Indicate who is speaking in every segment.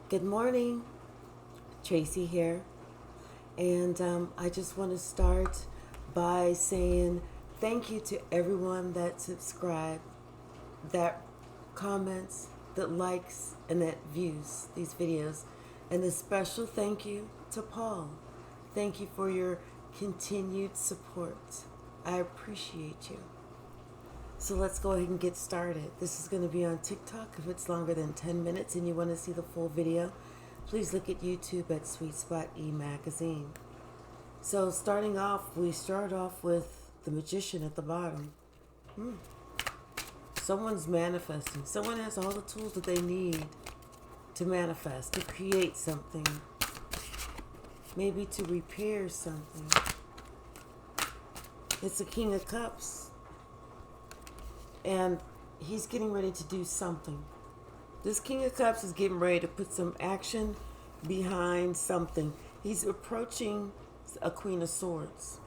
Speaker 1: Good morning, Tracy here. And I just want to start by saying thank you to everyone that subscribed, that comments, that likes, and that views these videos. And a special thank you to Paul. Thank you for your continued support. I appreciate you. So let's go ahead and get started. This is going to be on TikTok. If it's longer than 10 minutes and you want to see the full video, please look at YouTube at Sweet Spot E Magazine. So starting off, we start off with the magician at the bottom. Someone's manifesting. Someone has all the tools that they need to manifest, to create something, maybe to repair something. It's the King of Cups. And he's getting ready to do something. This King of Cups is getting ready to put some action behind something. He's approaching a Queen of Swords.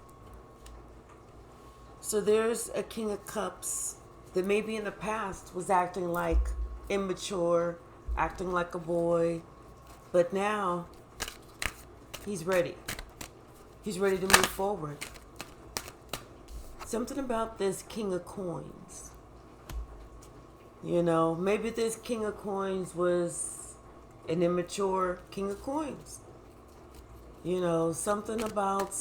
Speaker 1: So there's a King of Cups that maybe in the past was acting like immature, acting like a boy, but now he's ready. He's ready to move forward. Something about this King of Coins. You know, maybe this King of Coins was an immature King of Coins. You know, something about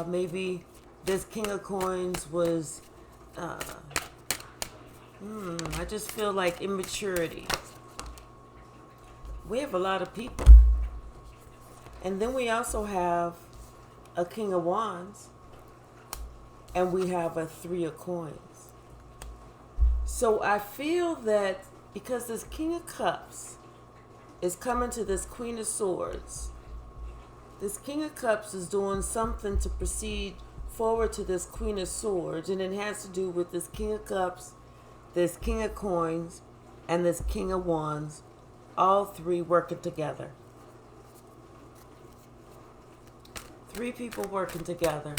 Speaker 1: maybe this King of Coins was, I just feel like immaturity. We have a lot of people. And then we also have a King of Wands. And we have a Three of Coins. So I feel that because this King of Cups is coming to this Queen of Swords, this King of Cups is doing something to proceed forward to this Queen of Swords, and it has to do with this King of Cups, this King of Coins, and this King of Wands, all three working together. Three people working together.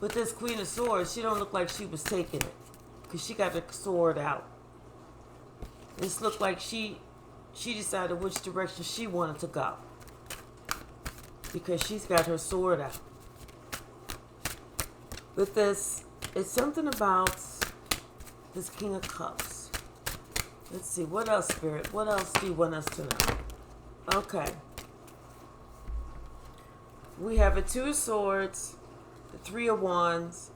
Speaker 1: But this Queen of Swords, she don't look like she was taking it, because she got her sword out. This looked like she decided which direction she wanted to go, because she's got her sword out. With this, it's something about this King of Cups. Let's see, what else, Spirit? What else do you want us to know? Okay. We have a Two of Swords, the Three of Wands,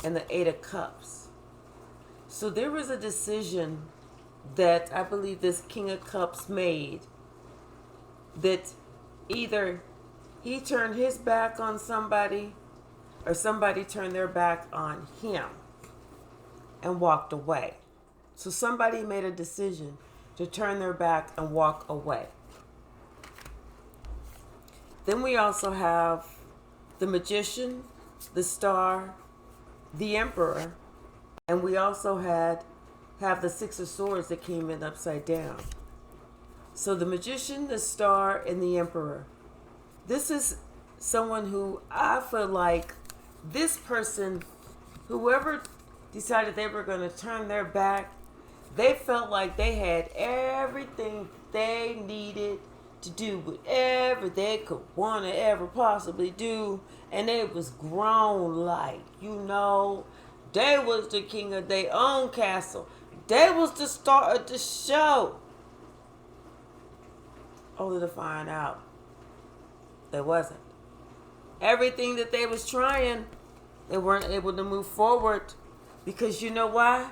Speaker 1: and the Eight of Cups. So there was a decision that I believe this King of Cups made, that either he turned his back on somebody or somebody turned their back on him and walked away. So somebody made a decision to turn their back and walk away. Then we also have the Magician, the Star, the Emperor, and we also have the Six of Swords that came in upside down. So the Magician, the Star, and the Emperor. This is someone who I feel like this person, whoever decided they were going to turn their back, they felt like they had everything they needed to do, whatever they could want to ever possibly do, and they was grown, like, you know, they was the king of their own castle. They was the star of the show. Only to find out they wasn't. Everything that they was trying, they weren't able to move forward, because you know why?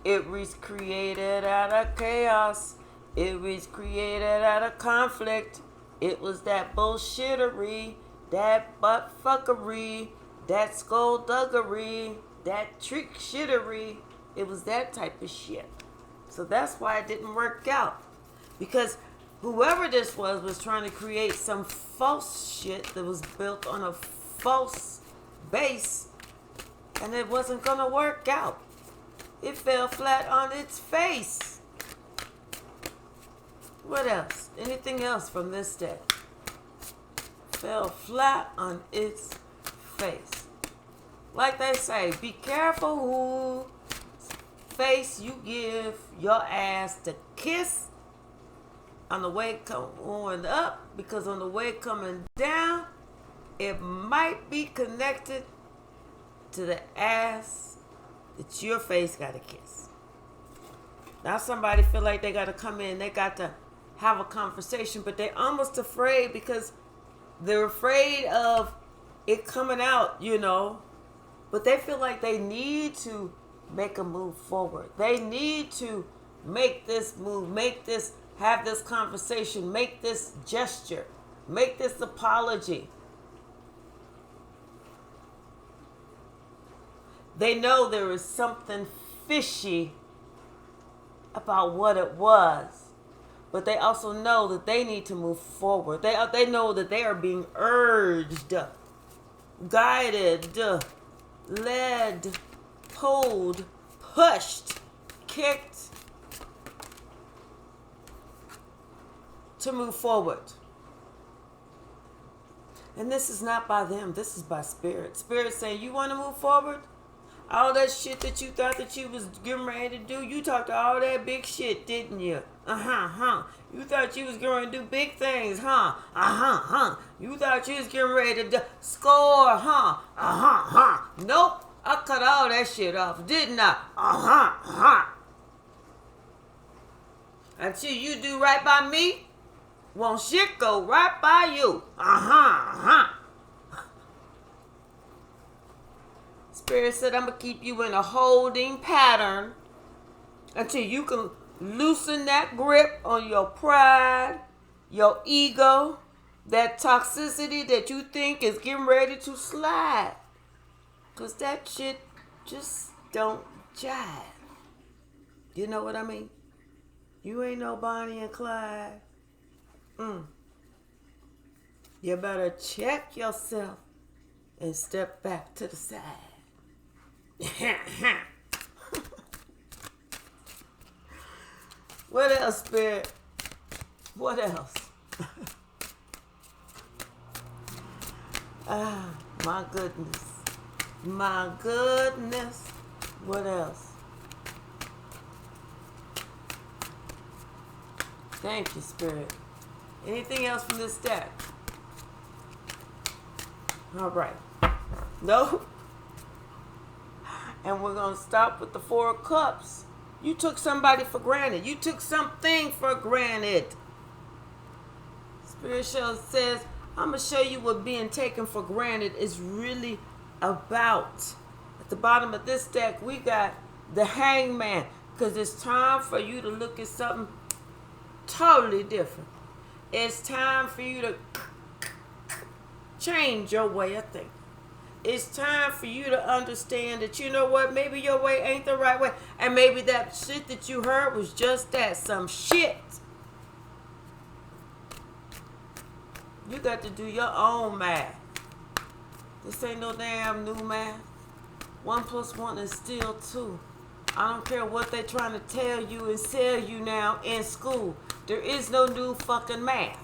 Speaker 1: It was created out of chaos. It was created out of conflict. It was that bullshittery, that buttfuckery, that skullduggery, that trick shittery. It was that type of shit. So that's why it didn't work out. Because whoever this was trying to create some false shit that was built on a false base, and it wasn't going to work out. It fell flat on its face. What else? Anything else from this deck? Fell flat on its face. Like they say, be careful who face you give your ass to kiss, on the way going up, because on the way coming down, it might be connected to the ass that your face got to kiss. Now somebody feel like they got to come in, they got to have a conversation, but they almost afraid because they're afraid of it coming out, you know. But they feel like they need to make a move forward. They need to make this move, have this conversation, make this gesture, make this apology. They know there is something fishy about what it was, but they also know that they need to move forward. They know that they are being urged, guided, led, pulled, pushed, kicked to move forward. And this is not by them, this is by Spirit. Spirit saying, you want to move forward? All that shit that you thought that you was getting ready to do, you talked all that big shit, didn't you? You thought you was going to do big things, huh? You thought you was getting ready to score, huh? Nope, I cut all that shit off, didn't I? Until you do right by me, won't shit go right by you? Spirit said, I'm going to keep you in a holding pattern until you can loosen that grip on your pride, your ego, that toxicity that you think is getting ready to slide. Because that shit just don't jive. You know what I mean? You ain't no Bonnie and Clyde. You better check yourself and step back to the side. What else, Spirit? What else? My goodness. My goodness. What else? Thank you, Spirit. Anything else from this deck? All right. No? And we're going to stop with the Four of Cups. You took somebody for granted. You took something for granted. Spirit Show says, I'm going to show you what being taken for granted is really about. At the bottom of this deck, we got the Hangman. Because it's time for you to look at something totally different. It's time for you to change your way of thinking. It's time for you to understand that, you know what, maybe your way ain't the right way. And maybe that shit that you heard was just that, some shit. You got to do your own math. This ain't no damn new math. 1 + 1 is still 2. I don't care what they trying to tell you and sell you now in school. There is no new fucking math.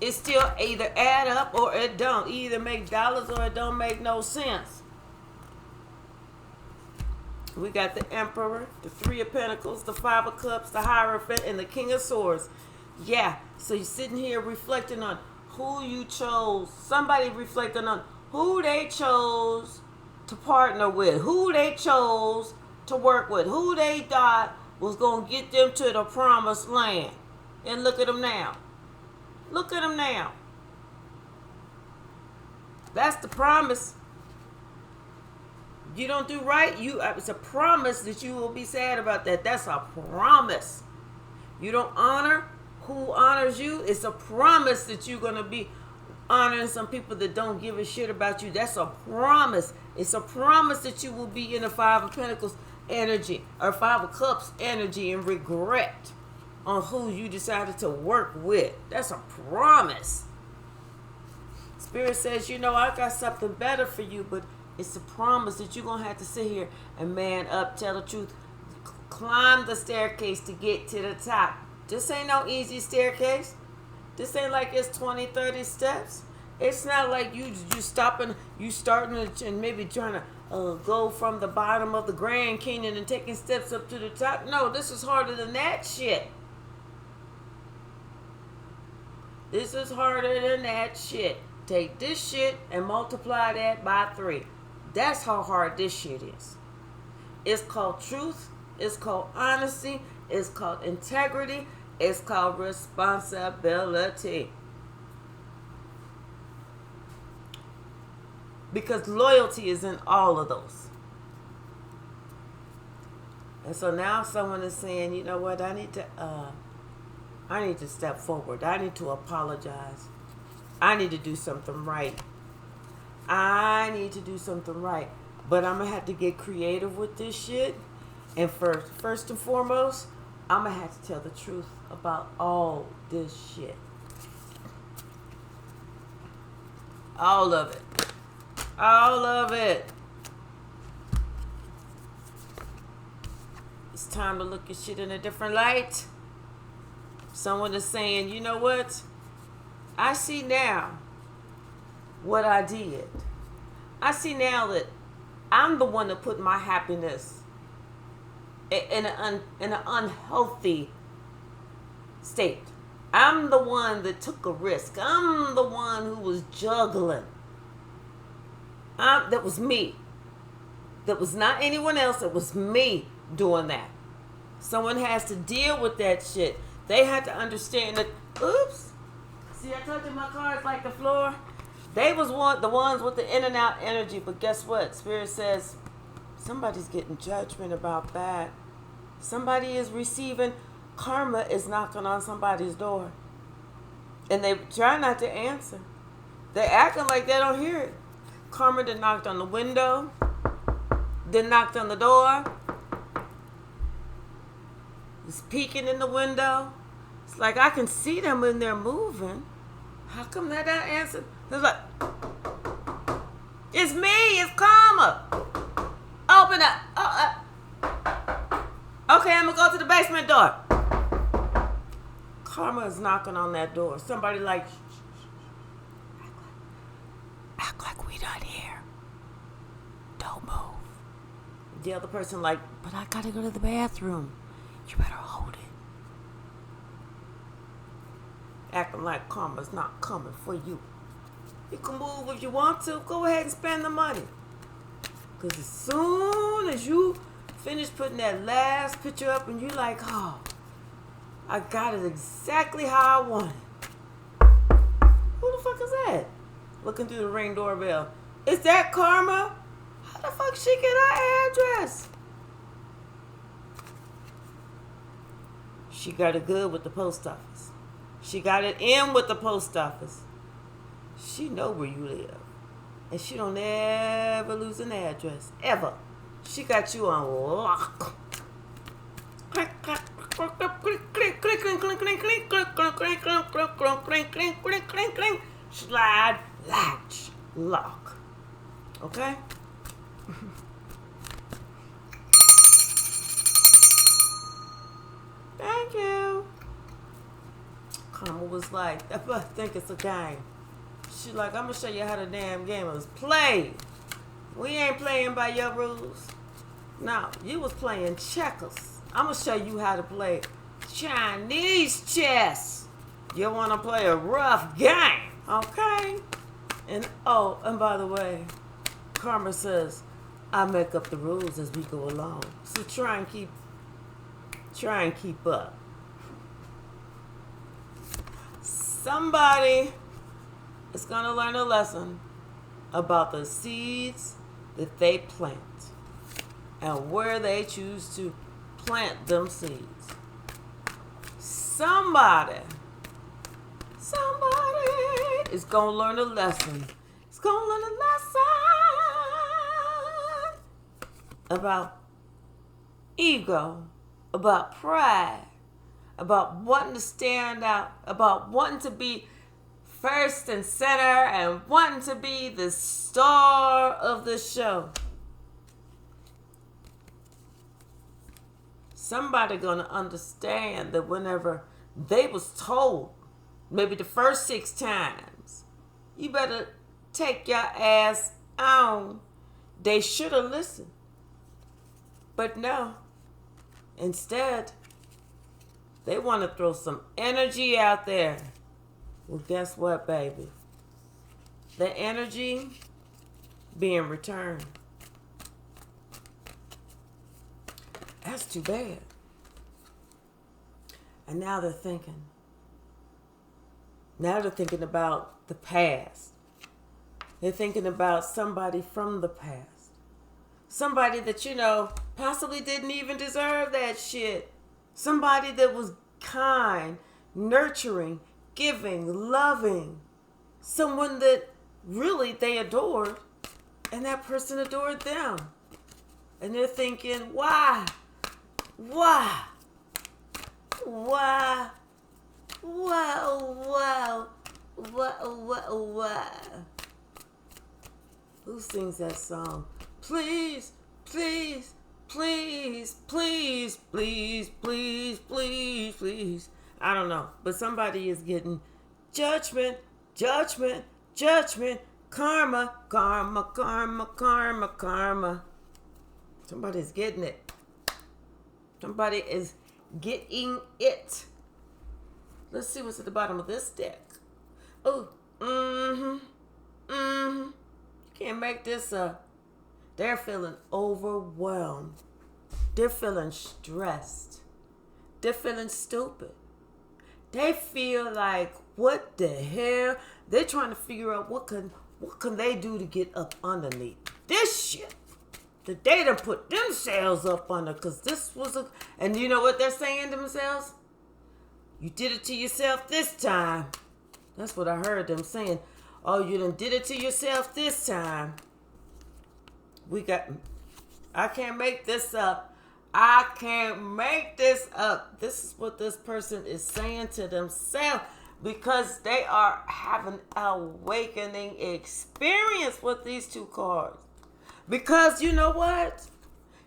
Speaker 1: It still either add up or it don't. It either make dollars or it don't make no sense. We got the Emperor, the 3 of Pentacles, the 5 of Cups, the Hierophant, and the King of Swords. Yeah, so you're sitting here reflecting on who you chose. Somebody reflecting on who they chose to partner with, who they chose to work with, who they thought was going to get them to the promised land. And look at them now. Look at them now. That's the promise. You don't do right, it's a promise that you will be sad about that. That's a promise. You don't honor who honors you. It's a promise that you're going to be honoring some people that don't give a shit about you. That's a promise. It's a promise that you will be in the 5 of Pentacles energy or 5 of Cups energy and regret on who you decided to work with. That's a promise. Spirit says, you know, I got something better for you, but it's a promise that you're going to have to sit here and man up, tell the truth, climb the staircase to get to the top. This ain't no easy staircase. This ain't like it's 20, 30 steps. It's not like you stopping, you starting to, and maybe trying to go from the bottom of the Grand Canyon and taking steps up to the top. No, this is harder than that shit. This is harder than that shit. Take this shit and multiply that by 3. That's how hard this shit is. It's called truth. It's called honesty. It's called integrity. It's called responsibility. Because loyalty is in all of those. And so now someone is saying, you know what, I need to step forward. I need to apologize. I need to do something right. I need to do something right. But I'm going to have to get creative with this shit. And first and foremost, I'm going to have to tell the truth about all this shit. All of it. All of it. It's time to look at shit in a different light. Someone is saying, you know what? I see now what I did. I see now that I'm the one that put my happiness in an unhealthy state. I'm the one that took a risk. I'm the one who was juggling. That was me. That was not anyone else. It was me doing that. Someone has to deal with that shit. They have to understand that, oops. See, I told you my car is like the floor. They was the ones with the in and out energy. But guess what? Spirit says, somebody's getting judgment about that. Somebody is receiving, karma is knocking on somebody's door. And they try not to answer. They're acting like they don't hear it. Karma then knocked on the window. Then knocked on the door. He's peeking in the window. It's like I can see them when they're moving. How come they don't answer? It's like, it's me, it's karma. Open up. Okay, I'm gonna go to the basement door. Karma is knocking on that door. Somebody like, act like we not here. Don't move. The other person like, but I gotta go to the bathroom. You better hold it. Acting like karma's not coming for you. You can move if you want to. Go ahead and spend the money. Because as soon as you finish putting that last picture up and you like, oh, I got it exactly how I want it. Who the fuck is that? Looking through the Ring doorbell. Is that Karma? How the fuck she get her address? She got it good with the post office. She got it in with the post office. She know where you live. And she don't ever lose an address. Ever. She got you on lock. Click, click, click, click, click, click, click, click, click, click, click, click, click, click, click, click, click, click, click. Slide, latch, lock. Okay? Thank you. Karma was like, I think it's a game. She like, I'm going to show you how the damn game is played. We ain't playing by your rules. No, you was playing checkers. I'm going to show you how to play Chinese chess. You want to play a rough game, okay? And by the way, Karma says, I make up the rules as we go along. So try and keep up. Somebody is going to learn a lesson about the seeds that they plant and where they choose to plant them seeds. Somebody is going to learn a lesson. It's going to learn a lesson about ego, about pride, about wanting to stand out, about wanting to be first and center and wanting to be the star of the show. Somebody gonna understand that whenever they was told, maybe the first 6 times, you better take your ass on, they should have listened. But no. Instead, they want to throw some energy out there Well, guess what, baby? The energy being returned. That's too bad. And now they're thinking. Now they're thinking about the past. They're thinking about somebody from the past. Somebody that, possibly didn't even deserve that shit. Somebody that was kind, nurturing, giving, loving. Someone that really they adored. And that person adored them. And they're thinking, why? Why? Why? Wow. Who sings that song? Please, please, please, please, please, please, please, please. I don't know. But somebody is getting judgment, judgment, judgment, karma, karma, karma, karma, karma. Somebody's getting it. Somebody is getting it. Let's see what's at the bottom of this deck. Oh, You can't make this up. They're feeling overwhelmed. They're feeling stressed. They're feeling stupid. They feel like, what the hell? They're trying to figure out what can they do to get up underneath this shit that they done put themselves up under, because this was and you know what they're saying to themselves? You did it to yourself this time. That's what I heard them saying. Oh, you done did it to yourself this time. I can't make this up. I can't make this up. This is what this person is saying to themselves, because they are having an awakening experience with these two cards. Because you know what?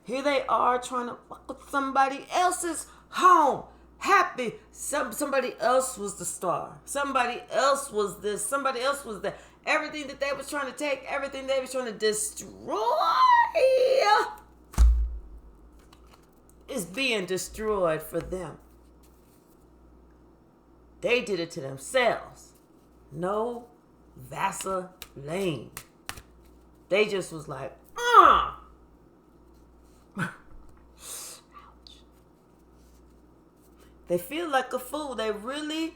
Speaker 1: Here they are trying to fuck with somebody else's home. Happy. Somebody else was the star. Somebody else was this. Somebody else was that. Everything that they was trying to take, everything they was trying to destroy is being destroyed for them. They did it to themselves. No Vaseline. They just was like, Ouch. They feel like a fool. They really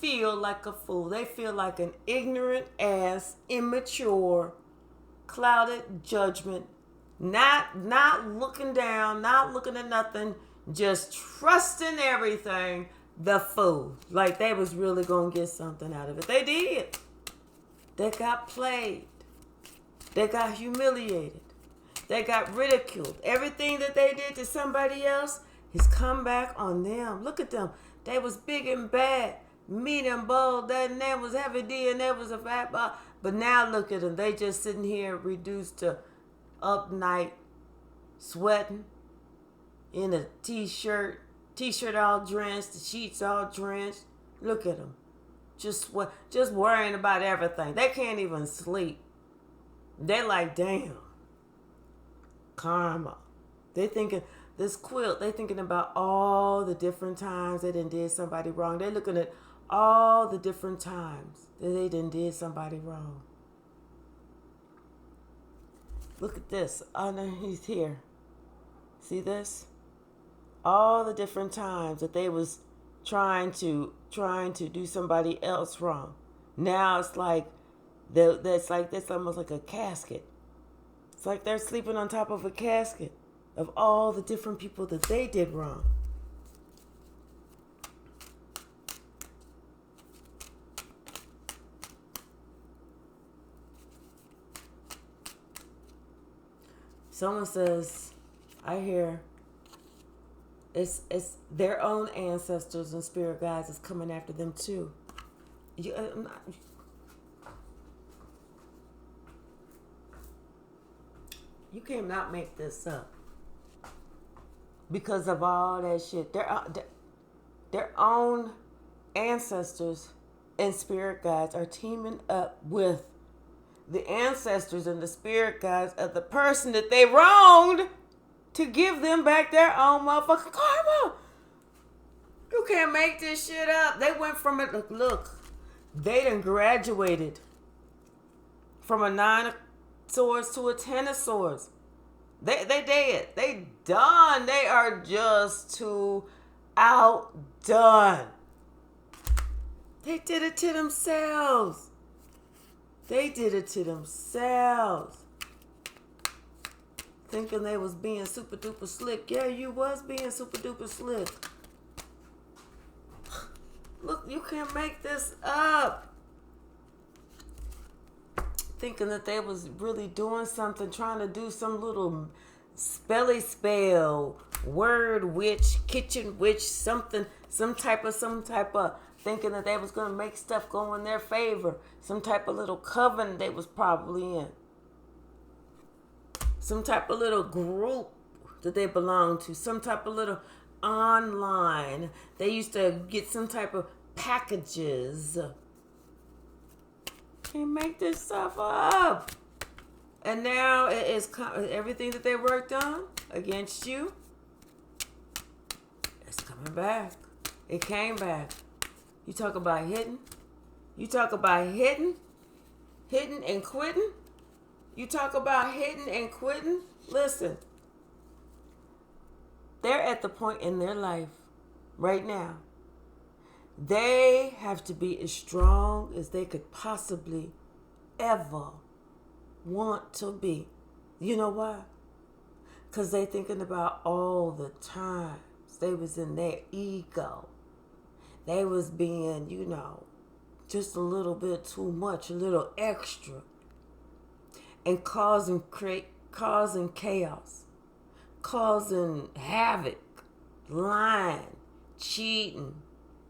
Speaker 1: feel like a fool. They feel like an ignorant ass, immature, clouded judgment. Not looking down, not looking at nothing, just trusting everything. The fool. Like they was really going to get something out of it. They did. They got played. They got humiliated. They got ridiculed. Everything that they did to somebody else has come back on them. Look at them. They was big and bad, mean and bold. That name was Heavy D and that was a fat ball. But now look at them. They just sitting here reduced to up night, sweating, in a t-shirt all drenched, the sheets all drenched. Look at them. Just worrying about everything. They can't even sleep. They like, damn. Karma. They thinking, this quilt, they thinking about all the different times they done did somebody wrong. They looking at all the different times that they done did somebody wrong. Look at this. Underneath here. See this? All the different times that they was trying to do somebody else wrong. Now it's like that's almost like a casket. It's like they're sleeping on top of a casket of all the different people that they did wrong. Someone says, I hear it's their own ancestors and spirit guides is coming after them too. You cannot make this up because of all that shit. Their own ancestors and spirit guides are teaming up with the ancestors and the spirit guides of the person that they wronged to give them back their own motherfucking karma. You can't make this shit up. They went from it. Look. They done graduated from a 9 of swords to a 10 of swords. They dead. They done. They are just too outdone. They did it to themselves. They did it to themselves. Thinking they was being super duper slick. Yeah, you was being super duper slick. Look, you can't make this up. Thinking that they was really doing something, trying to do some little spelly spell, word witch, kitchen witch, something, some type of, thinking that they was going to make stuff go in their favor. Some type of little coven they was probably in. Some type of little group that they belonged to. Some type of little online. They used to get some type of packages. Can't make this stuff up. And now it is everything that they worked on against you. It's coming back. It came back. You talk about hitting. You talk about hitting and quitting. You talk about hitting and quitting. Listen, they're at the point in their life right now. They have to be as strong as they could possibly ever want to be. You know why? Because they thinking about all the times they was in their ego. They was being, just a little bit too much, a little extra. And causing chaos. Causing havoc. Lying. Cheating.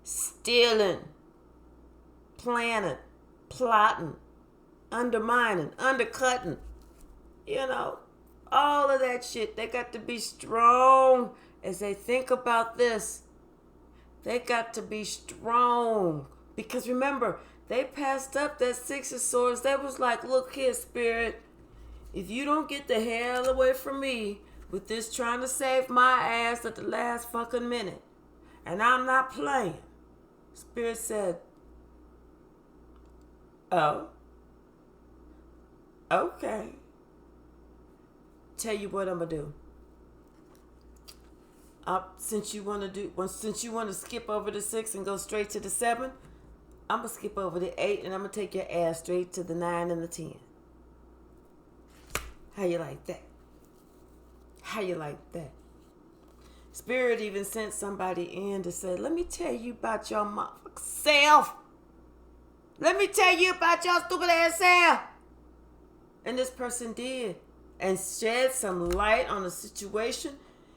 Speaker 1: Stealing. Planning. Plotting. Undermining. Undercutting. All of that shit. They got to be strong as they think about this. They got to be strong. Because remember, they passed up that 6 of swords. They was like, look here, Spirit. If you don't get the hell away from me with this trying to save my ass at the last fucking minute, and I'm not playing. Spirit said, oh, okay. Tell you what I'm going to do. Since you want to skip over the 6 and go straight to the 7, I'm going to skip over the 8 and I'm going to take your ass straight to the 9 and the 10. How you like that? How you like that? Spirit even sent somebody in to say, let me tell you about your motherfucking self. Let me tell you about your stupid ass self. And this person did. And shed some light on the situation.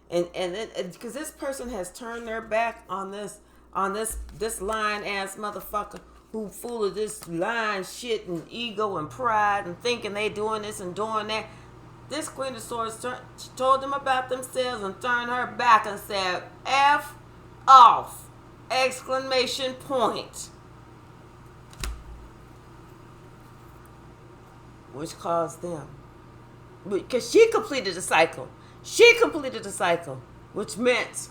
Speaker 1: And because this person has turned their back on this lying ass motherfucker who full of this lying shit and ego and pride and thinking they doing this and doing that. This Queen of Swords told them about themselves and turned her back and said, F off! Exclamation point. Which caused them. Because she completed the cycle. Which meant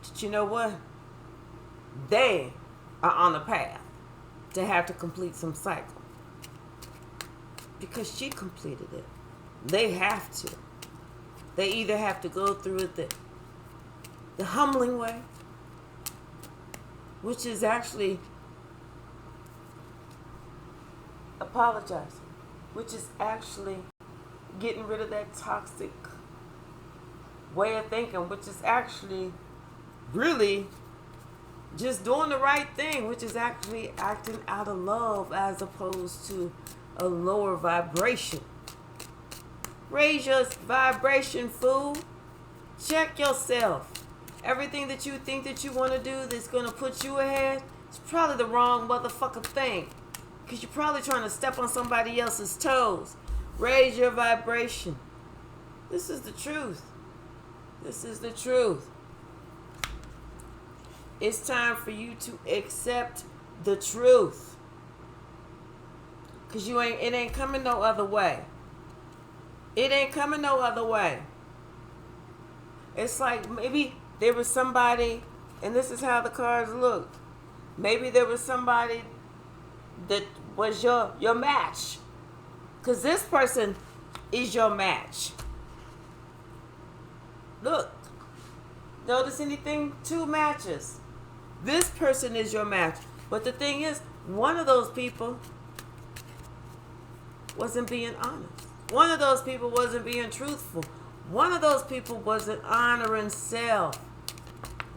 Speaker 1: that you know what? They are on the path to have to complete some cycle. Because she completed it. They have to. They either have to go through it the humbling way, which is actually apologizing, which is actually getting rid of that toxic way of thinking, which is actually really just doing the right thing, which is actually acting out of love as opposed to a lower vibration. Raise your vibration, fool. Check yourself. Everything that you think that you want to do that's going to put you ahead, it's probably the wrong motherfucking thing. Because you're probably trying to step on somebody else's toes. Raise your vibration. This is the truth. This is the truth. It's time for you to accept the truth. Because it ain't coming no other way. It ain't coming no other way. It's like maybe there was somebody, and this is how the cards looked. Maybe there was somebody that was your match. Because this person is your match. Look. Notice anything? 2 matches. This person is your match. But the thing is, one of those people wasn't being honest. One of those people wasn't being truthful. One of those people wasn't honoring self.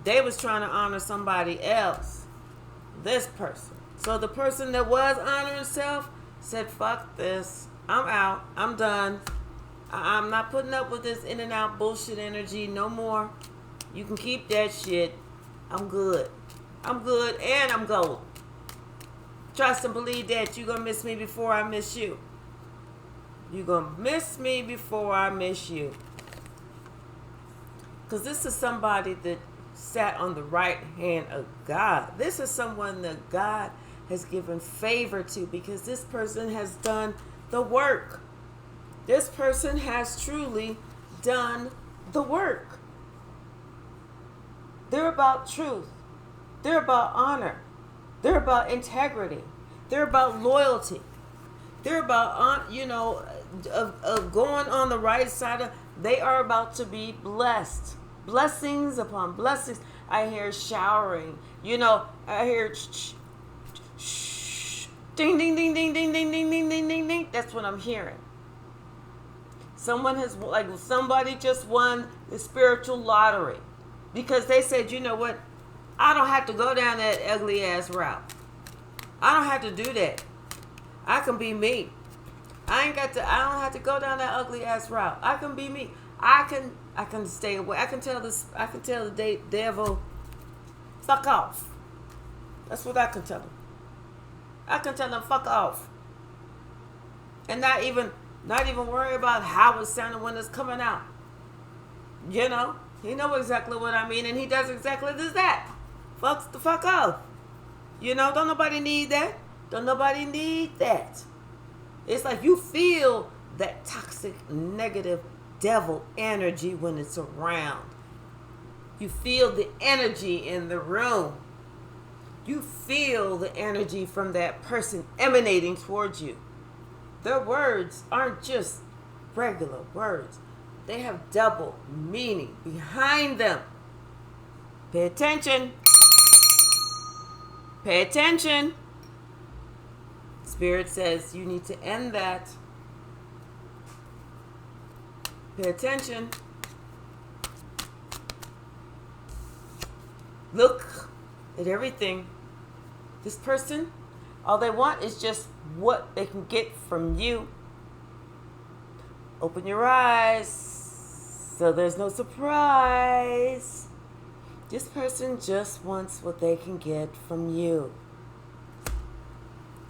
Speaker 1: They was trying to honor somebody else. This person. So the person that was honoring self said, fuck this. I'm out. I'm done. I'm not putting up with this in and out bullshit energy no more. You can keep that shit. I'm good. I'm good and I'm gold. Trust and believe that you're going to miss me before I miss you. You're going to miss me before I miss you. Because this is somebody that sat on the right hand of God. This is someone that God has given favor to because this person has done the work. This person has truly done the work. They're about truth. They're about honor. They're about integrity. They're about loyalty. They're about, of going on the right side of, they are about to be blessed. Blessings upon blessings. I hear showering. I hear ding, ding, ding, ding, ding, ding, ding, ding, ding, ding, ding. That's what I'm hearing. Somebody just won the spiritual lottery. Because they said, you know what? I don't have to go down that ugly ass route. I don't have to do that. I can be me. I don't have to go down that ugly ass route. I can be me. I can stay away. I can tell the devil, fuck off. That's what I can tell him. I can tell him fuck off. And not even worry about how it's sounding when it's coming out. He knows exactly what I mean, and he does exactly that. Fuck the fuck off. Don't nobody need that. Don't nobody need that. It's like you feel that toxic, negative devil energy when it's around. You feel the energy in the room. You feel the energy from that person emanating towards you. Their words aren't just regular words. They have double meaning behind them. Pay attention. Pay attention. Spirit says you need to end that. Pay attention. Look at everything. This person, all they want is just what they can get from you. Open your eyes so there's no surprise. This person just wants what they can get from you.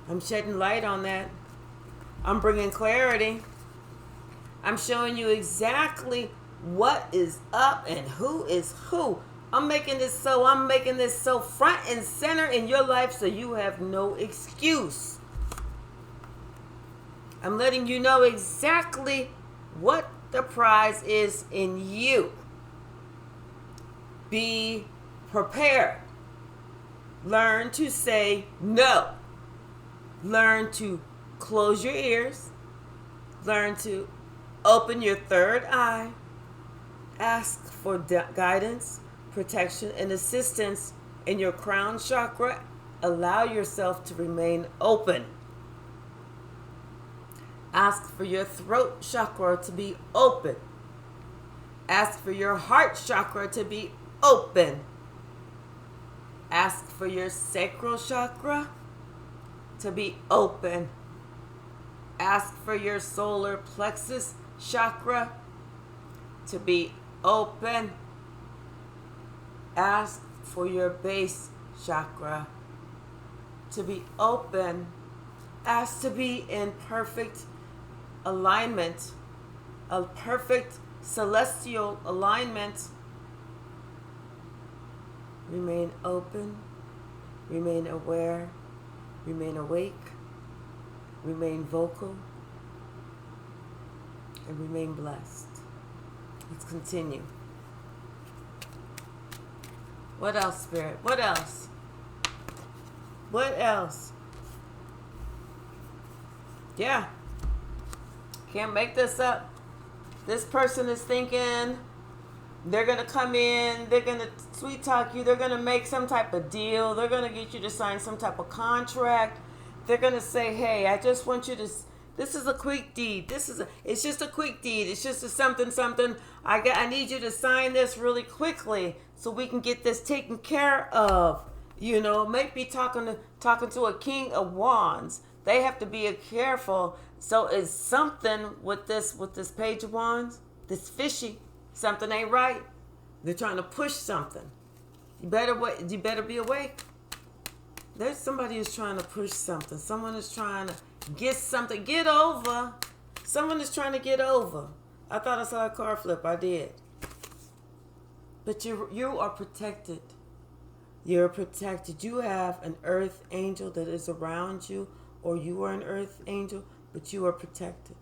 Speaker 1: I'm shedding light on that. I'm bringing clarity. I'm showing you exactly what is up and who is who. I'm making this so front and center in your life so you have no excuse. I'm letting you know exactly what the prize is in you. Be prepared. Learn to say no. Learn to close your ears. Learn to open your third eye. Ask for guidance, protection, and assistance in your crown chakra. Allow yourself to remain open. Ask for your throat chakra to be open. Ask for your heart chakra to be open. Ask for your sacral chakra to be open. Ask for your solar plexus chakra to be open. Ask for your base chakra to be open. Ask to be in perfect alignment, a perfect celestial alignment. Remain open, remain aware, remain awake, remain vocal, and remain blessed. Let's continue. What else, Spirit? What else? What else? Yeah. Can't make this up. This person is thinking they're going to come in, they're going to sweet talk you, they're going to make some type of deal, they're going to get you to sign some type of contract. They're going to say, hey, I just want you to, this is a quick deed. It's just a quick deed. It's just a something. I need you to sign this really quickly so we can get this taken care of. You know, maybe talking to a king of wands. They have to be careful. So it's something with this page of wands, this fishy. Something ain't right. They're trying to push something. You better be awake. There's somebody who's trying to push something. Someone is trying to get something. Get over. Someone is trying to get over. I thought I saw a car flip. I did. But you are protected. You're protected. You have an earth angel that is around you, or you are an earth angel, but you are protected.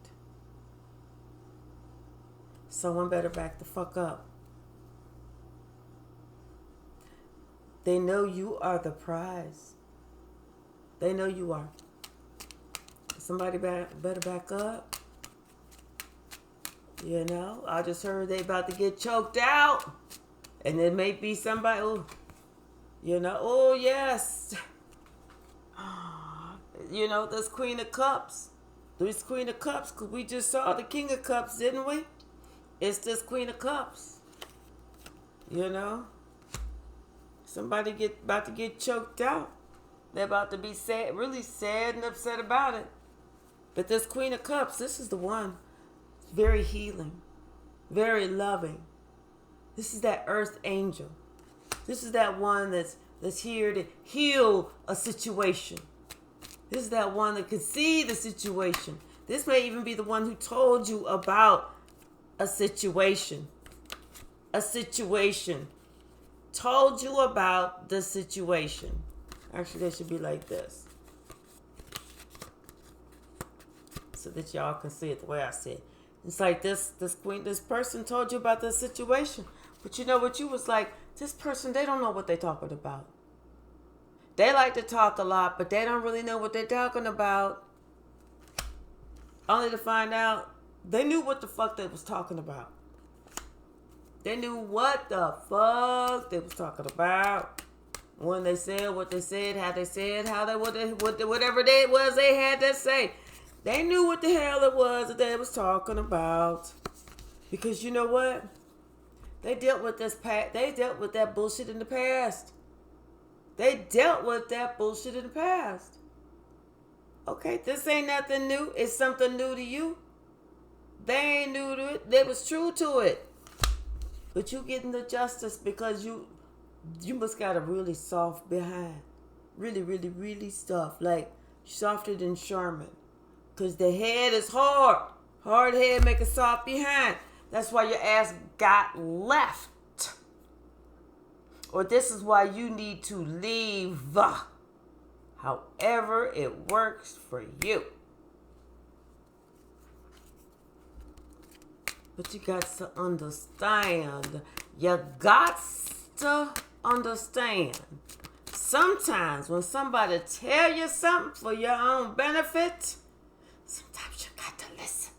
Speaker 1: Someone better back the fuck up. They know you are the prize. They know you are. Somebody better back up. You know, I just heard they about to get choked out. And there may be somebody, oh yes. You know, this Queen of Cups. This Queen of Cups, because we just saw the King of Cups, didn't we? It's this Queen of Cups. You know? Somebody about to get choked out. They're about to be sad, really sad and upset about it. But this Queen of Cups, this is the one. Very healing. Very loving. This is that earth angel. This is that one that's here to heal a situation. This is that one that can see the situation. This may even be the one who told you about a situation. A situation. Told you about the situation. Actually, that should be like this. So that y'all can see it the way I see it. It's like this person told you about the situation. But you know what? You was like, this person, they don't know what they're talking about. They like to talk a lot, but they don't really know what they're talking about. Only to find out they knew what the fuck they was talking about. They knew what the fuck they was talking about. When they said what they said, how they said, whatever it was they had to say. They knew what the hell it was that they was talking about. Because you know what? They dealt with that bullshit in the past. They dealt with that bullshit in the past. Okay, this ain't nothing new. It's something new to you. They ain't new to it. They was true to it. But you getting the justice because you must got a really soft behind. Really, really, really soft. Like softer than Sherman. Because the head is hard. Hard head make a soft behind. That's why your ass got left. Or this is why you need to leave. However it works for you. But you got to understand. You got to understand. Sometimes when somebody tell you something for your own benefit, sometimes you got to listen.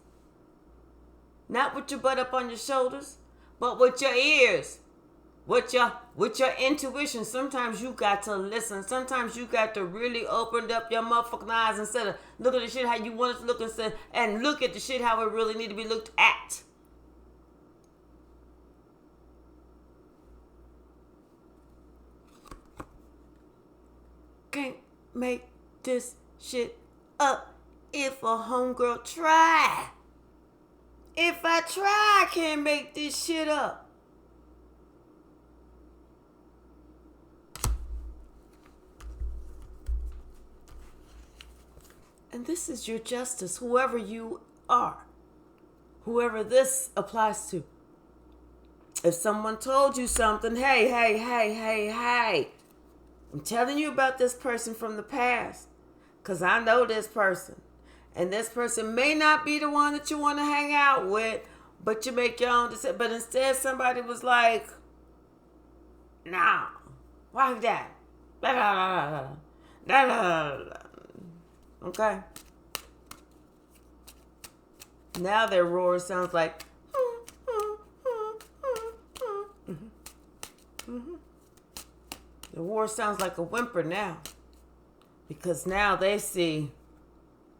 Speaker 1: Not with your butt up on your shoulders, but with your ears. With your intuition. Sometimes you got to listen. Sometimes you got to really open up your motherfucking eyes instead of look at the shit how you want it to look and look at the shit how it really need to be looked at. Can't make this shit up if a homegirl try. If I try, I can't make this shit up. And this is your justice, whoever you are. Whoever this applies to. If someone told you something, hey. I'm telling you about this person from the past. Because I know this person. And this person may not be the one that you want to hang out with. But you make your own decision. But instead somebody was like, nah, why that? Blah, blah, blah, blah, blah, blah, blah. Okay? Now their roar sounds like. The roar sounds like a whimper now. Because now they see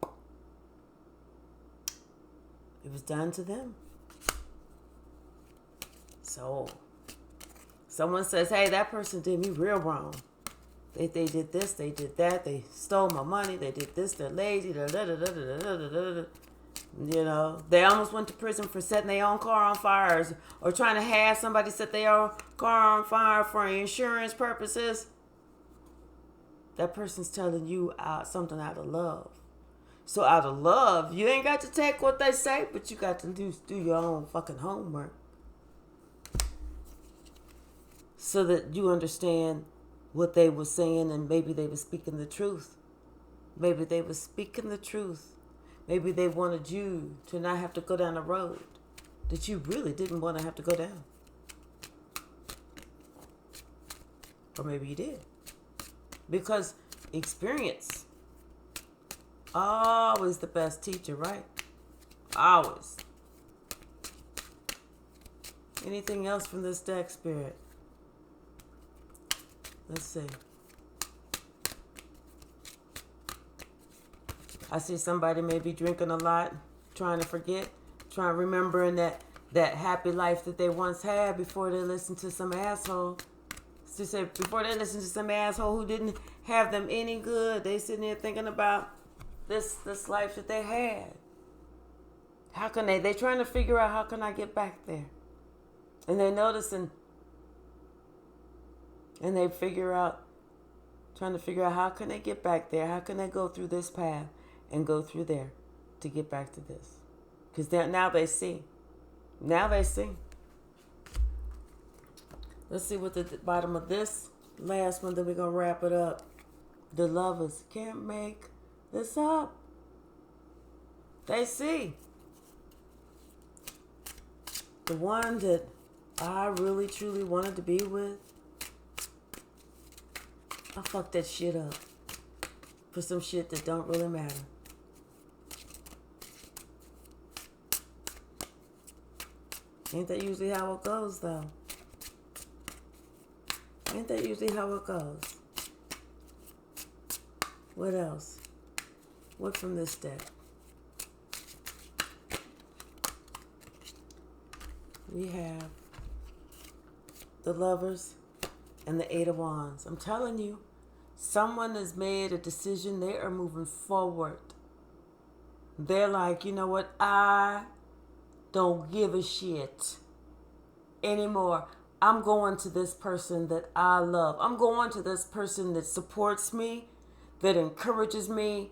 Speaker 1: it was done to them. So someone says, hey, that person did me real wrong. They did this, they did that, they stole my money, they did this, they're lazy, da, da, da, da, da, da, da, da. You know, they almost went to prison for setting their own car on fire, or trying to have somebody set their own car on fire for insurance purposes. That person's telling you something out of love. So out of love, you ain't got to take what they say, but you got to do your own fucking homework. So that you understand what they were saying, and maybe they were speaking the truth. Maybe they were speaking the truth. Maybe they wanted you to not have to go down a road that you really didn't want to have to go down. Or maybe you did. Because experience, always the best teacher, right? Always. Anything else from this deck, Spirit? Let's see. I see somebody maybe drinking a lot, trying to forget, remembering that happy life that they once had before they listened to some asshole. Before they listened to some asshole who didn't have them any good, they sitting there thinking about this life that they had. How can they trying to figure out, how can I get back there? And they're noticing, and they trying to figure out how can they get back there? How can they go through this path and go through there to get back to this? Because now they see. Now they see. Let's see what the bottom of this last one, then we're going to wrap it up. The lovers can't make this up. They see. The one that I really, truly wanted to be with, I fucked that shit up for some shit that don't really matter. Ain't that usually how it goes, though? Ain't that usually how it goes? What else? What from this deck? We have the lovers and the Eight of Wands. I'm telling you, someone has made a decision. They are moving forward. They're like, you know what? I don't give a shit anymore. I'm going to this person that I love. I'm going to this person that supports me, that encourages me,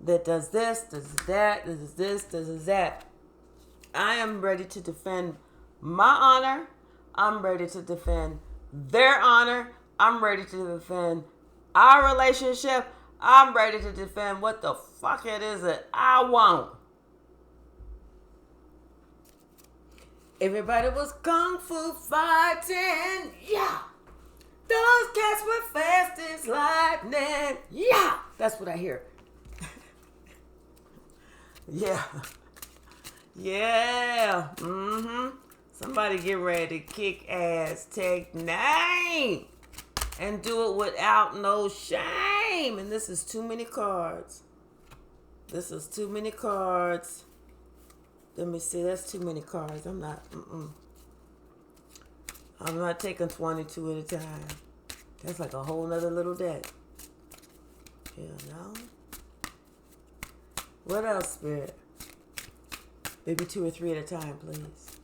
Speaker 1: that does this, does that, does this, does that. I am ready to defend my honor. I'm ready to defend their honor. I'm ready to defend our relationship. I'm ready to defend what the fuck it is that I want. Everybody was kung fu fighting, yeah. Those cats were fast as lightning, yeah. That's what I hear. Yeah. Yeah. Somebody get ready to kick ass, take name, and do it without no shame. And this is too many cards. This is too many cards. Let me see. That's too many cards. I'm not taking 22 at a time. That's like a whole nother little deck. Hell no. What else, Spirit? Maybe 2 or 3 at a time, please.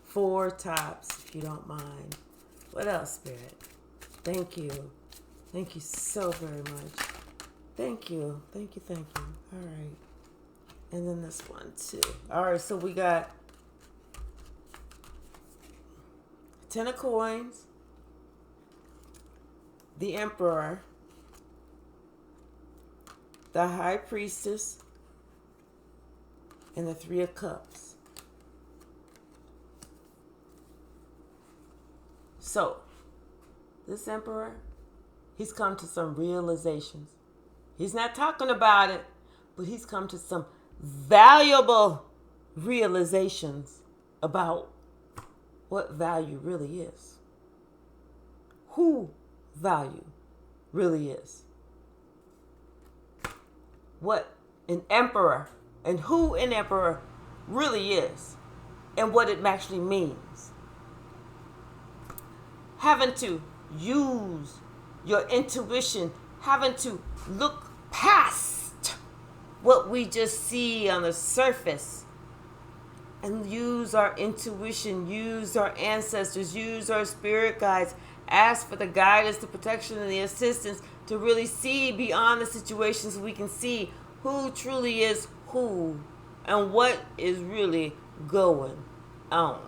Speaker 1: 4 tops, if you don't mind. What else, Spirit? Thank you. Thank you so very much. Thank you. Thank you. All right. And then this one, too. All right, so we got 10 of coins, the Emperor, the High Priestess, and the 3 of Cups. So, this Emperor, he's come to some realizations. He's not talking about it, but he's come to some valuable realizations about what value really is. Who value really is. What an emperor and who an emperor really is. And what it actually means. Having to use your intuition. Having to look past what we just see on the surface. And use our intuition, use our ancestors, use our spirit guides, ask for the guidance, the protection, and the assistance to really see beyond the situations so we can see who truly is who and what is really going on.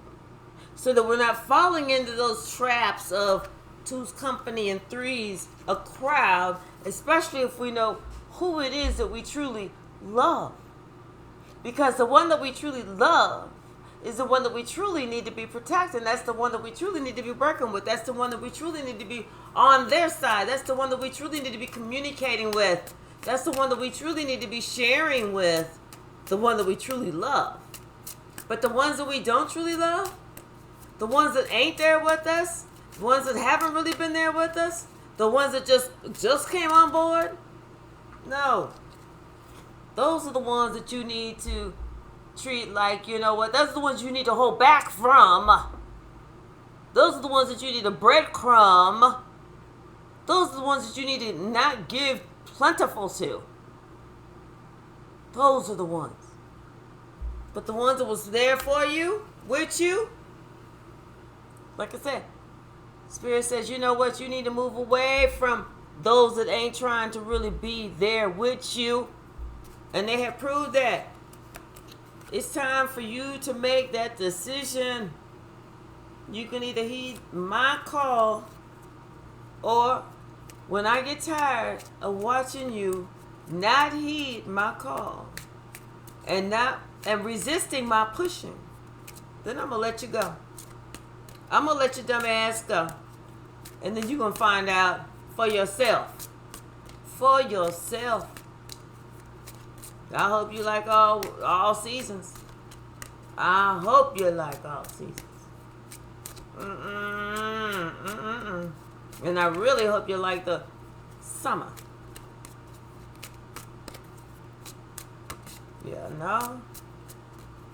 Speaker 1: So that we're not falling into those traps of two's company and three's a crowd, especially if we know who it is that we truly love. Because the one that we truly love is the one that we truly need to be protecting. That's the one that we truly need to be working with. That's the one that we truly need to be on their side. That's the one that we truly need to be communicating with. That's the one that we truly need to be sharing with. The one that we truly love. But the ones that we don't truly love, the ones that ain't there with us, the ones that haven't really been there with us, the ones that just came on board, no. Those are the ones that you need to treat like, you know what, those are the ones you need to hold back from. Those are the ones that you need to breadcrumb. Those are the ones that you need to not give plentiful to. Those are the ones. But the ones that was there for you, with you, like I said, Spirit says, you know what, you need to move away from those that ain't trying to really be there with you. And they have proved that. It's time for you to make that decision. You can either heed my call, or when I get tired of watching you not heed my call and resisting my pushing, then I'm going to let you go. I'm going to let your dumb ass go. And then you're going to find out for yourself. For yourself. I hope you like all seasons. I hope you like all seasons. And I really hope you like the summer. Yeah, no.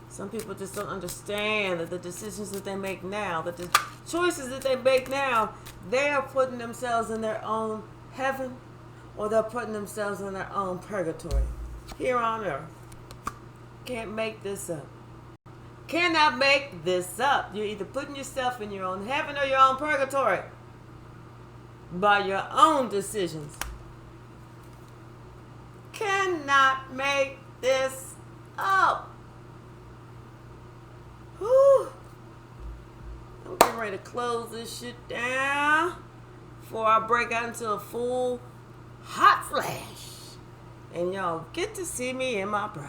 Speaker 1: Some people just don't understand that the decisions that they make now, that the choices that they make now, they are putting themselves in their own heaven, or they're putting themselves in their own purgatory. Here on earth. Can't make this up. Cannot make this up. You're either putting yourself in your own heaven or your own purgatory by your own decisions. Cannot make this up. Whew. I'm getting ready to close this shit down before I break out into a full hot flash. And y'all get to see me in my bra.